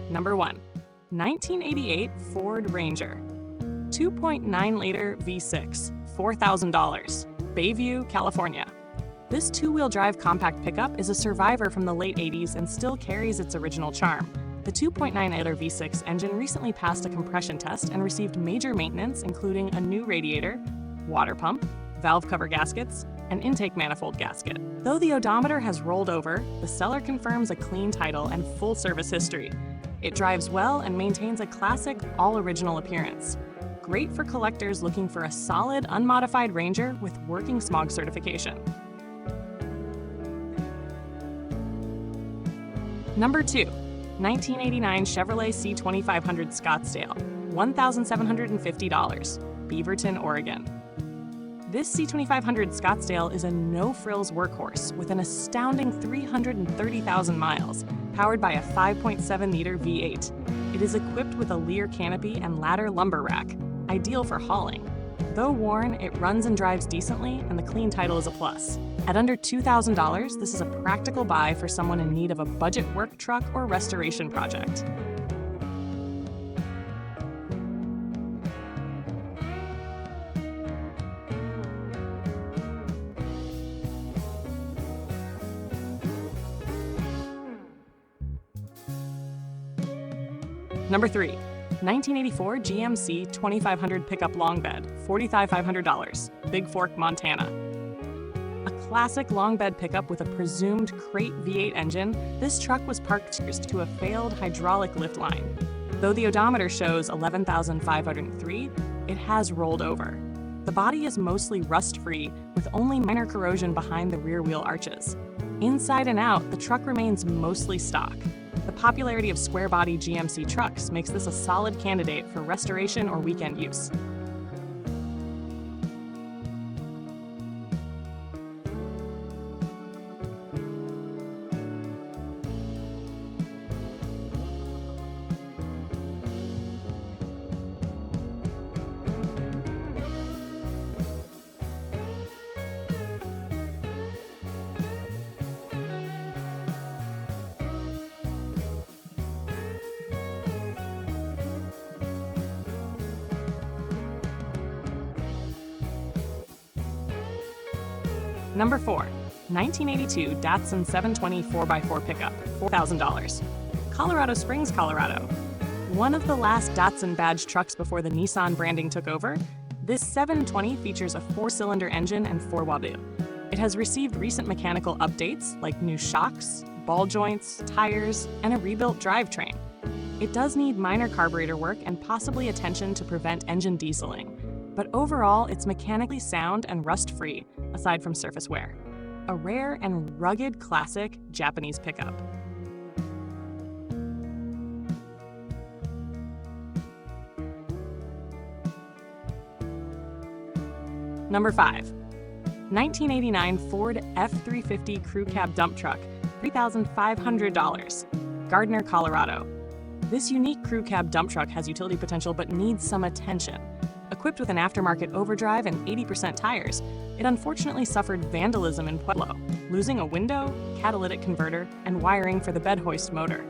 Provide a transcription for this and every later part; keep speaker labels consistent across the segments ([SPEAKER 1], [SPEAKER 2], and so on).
[SPEAKER 1] Number 1. 1988 Ford Ranger. 2.9-liter V6, $4,000. Bayview, California. This two-wheel drive compact pickup is a survivor from the late 80s and still carries its original charm. The 2.9-liter V6 engine recently passed a compression test and received major maintenance, including a new radiator, water pump, valve cover gaskets, and intake manifold gasket. Though the odometer has rolled over, the seller confirms a clean title and full service history. It drives well and maintains a classic, all-original appearance. Great for collectors looking for a solid, unmodified Ranger with working smog certification. Number 2. 1989 Chevrolet C2500 Scottsdale, $1,750, Beaverton, Oregon. This C2500 Scottsdale is a no-frills workhorse with an astounding 330,000 miles, powered by a 5.7-liter V8. It is equipped with a Lear canopy and ladder lumber rack, ideal for hauling. Though worn, it runs and drives decently, and the clean title is a plus. At under $2,000, this is a practical buy for someone in need of a budget work truck or restoration project. Number 3. 1984 GMC 2500 Pickup Long Bed, $45,500, Big Fork, Montana. A classic long bed pickup with a presumed crate V8 engine, this truck was parked to a failed hydraulic lift line. Though the odometer shows 11,503, it has rolled over. The body is mostly rust-free, with only minor corrosion behind the rear wheel arches. Inside and out, the truck remains mostly stock. The popularity of square-body GMC trucks makes this a solid candidate for restoration or weekend use. Number 4. 1982 Datsun 720 4x4 pickup, $4,000. Colorado Springs, Colorado. One of the last Datsun badge trucks before the Nissan branding took over, this 720 features a 4-cylinder engine and 4-wheel. It has received recent mechanical updates like new shocks, ball joints, tires, and a rebuilt drivetrain. It does need minor carburetor work and possibly attention to prevent engine dieseling, but overall it's mechanically sound and rust-free, aside from surface wear. A rare and rugged classic Japanese pickup. Number 5. 1989 Ford F250 Crew Cab Dump Truck, $3,500, Gardner, Colorado. This unique crew cab dump truck has utility potential but needs some attention. Equipped with an aftermarket overdrive and 80% tires, it unfortunately suffered vandalism in Pueblo, losing a window, catalytic converter, and wiring for the bed hoist motor.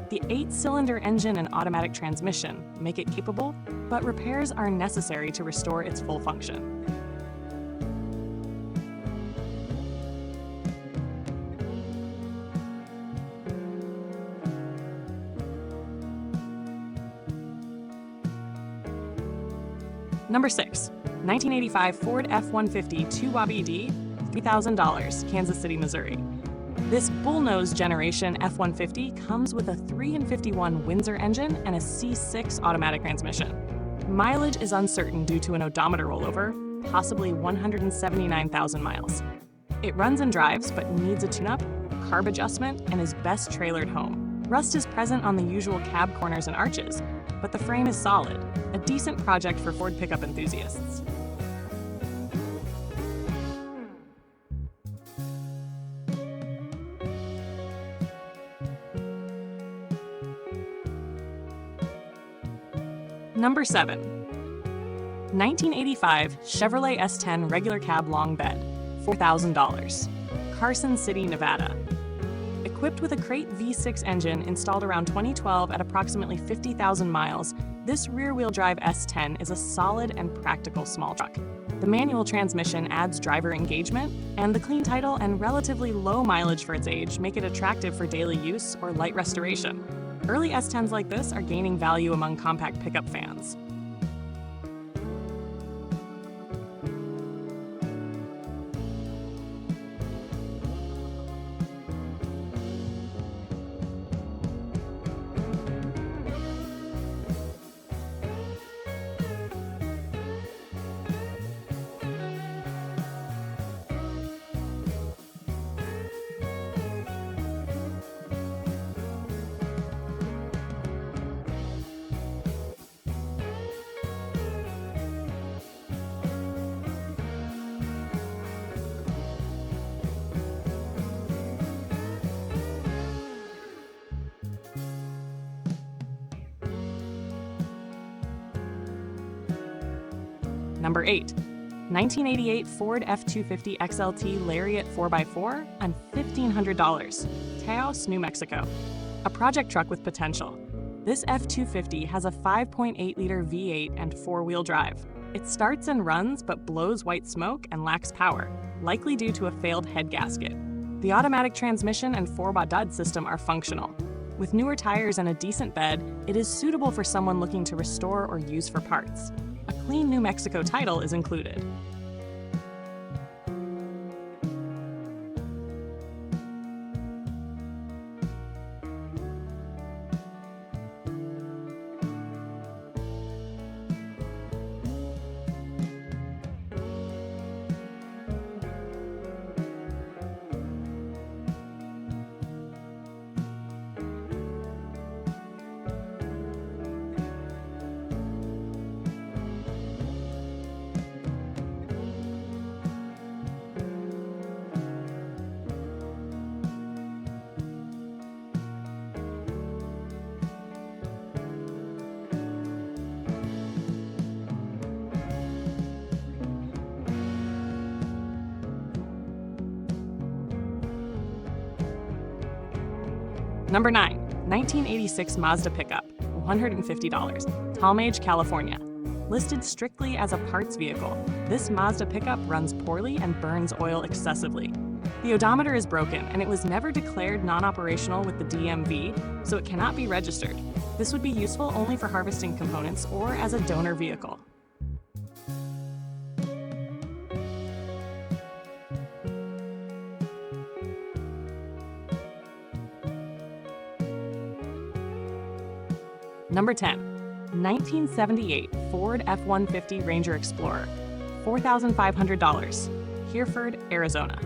[SPEAKER 1] The 8-cylinder engine and automatic transmission make it capable, but repairs are necessary to restore its full function. Number 6. 1985 Ford F-150 2WD, $3,000, Kansas City, Missouri. This bullnose generation F-150 comes with a 351 Windsor engine and a C6 automatic transmission. Mileage is uncertain due to an odometer rollover, possibly 179,000 miles. It runs and drives but needs a tune-up, carb adjustment, and is best trailered home. Rust is present on the usual cab corners and arches, but the frame is solid, a decent project for Ford pickup enthusiasts. Number 7. 1985 Chevrolet S10 regular cab long bed, $4,000, Carson City, Nevada. Equipped with a Crate V6 engine installed around 2012 at approximately 50,000 miles, this rear-wheel drive S10 is a solid and practical small truck. The manual transmission adds driver engagement, and the clean title and relatively low mileage for its age make it attractive for daily use or light restoration. Early S10s like this are gaining value among compact pickup fans. Number 8. 1988 Ford F250 XLT Lariat 4x4 on $1,500, Taos, New Mexico. A project truck with potential. This F250 has a 5.8-liter V8 and four-wheel drive. It starts and runs but blows white smoke and lacks power, likely due to a failed head gasket. The automatic transmission and 4x system are functional. With newer tires and a decent bed, it is suitable for someone looking to restore or use for parts. A clean New Mexico title is included. Number 9. 1986 Mazda pickup, $150, Tallmadge, California. Listed strictly as a parts vehicle, this Mazda pickup runs poorly and burns oil excessively. The odometer is broken and it was never declared non-operational with the DMV, so it cannot be registered. This would be useful only for harvesting components or as a donor vehicle. Number 10. 1978 Ford F-150 Ranger Explorer, $4,500, Hereford, Arizona.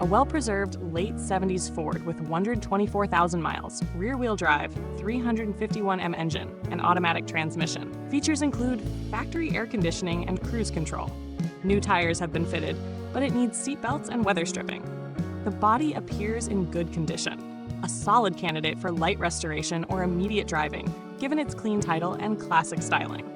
[SPEAKER 1] A well-preserved late 70s Ford with 124,000 miles, rear-wheel drive, 351M engine, and automatic transmission. Features include factory air conditioning and cruise control. New tires have been fitted, but it needs seat belts and weather stripping. The body appears in good condition, a solid candidate for light restoration or immediate driving, given its clean title and classic styling.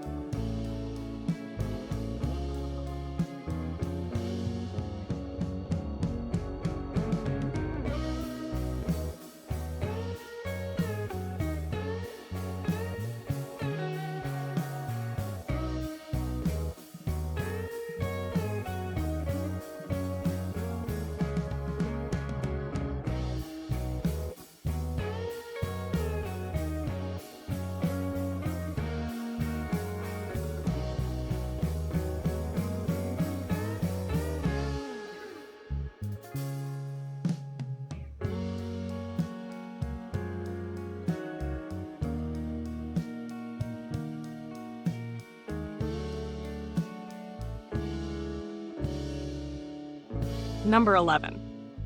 [SPEAKER 1] Number 11.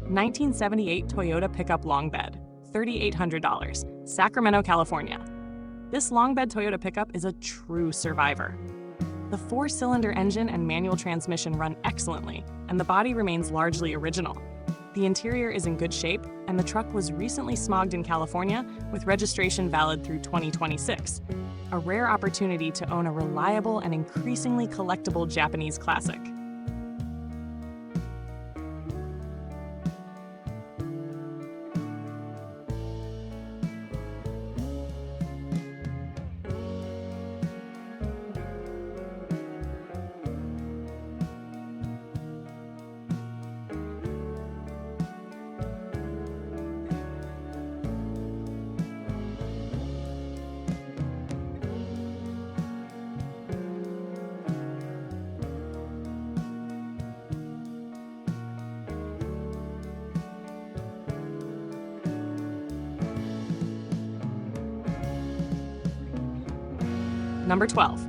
[SPEAKER 1] 1978 Toyota pickup long bed, $3,800, Sacramento, California. This long bed Toyota pickup is a true survivor. The four-cylinder engine and manual transmission run excellently, and the body remains largely original. The interior is in good shape, and the truck was recently smogged in California with registration valid through 2026. A rare opportunity to own a reliable and increasingly collectible Japanese classic. Number 12.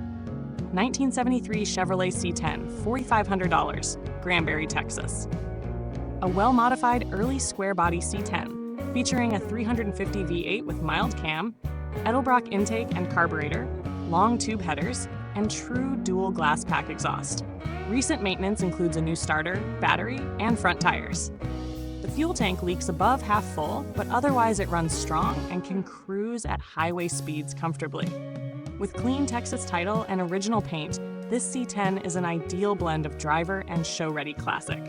[SPEAKER 1] 1973 Chevrolet C10, $4,500, Granbury, Texas. A well-modified early square-body C10 featuring a 350 V8 with mild cam, Edelbrock intake and carburetor, long tube headers, and true dual glass pack exhaust. Recent maintenance includes a new starter, battery, and front tires. The fuel tank leaks above half full, but otherwise it runs strong and can cruise at highway speeds comfortably. With clean Texas title and original paint, this C10 is an ideal blend of driver and show-ready classic.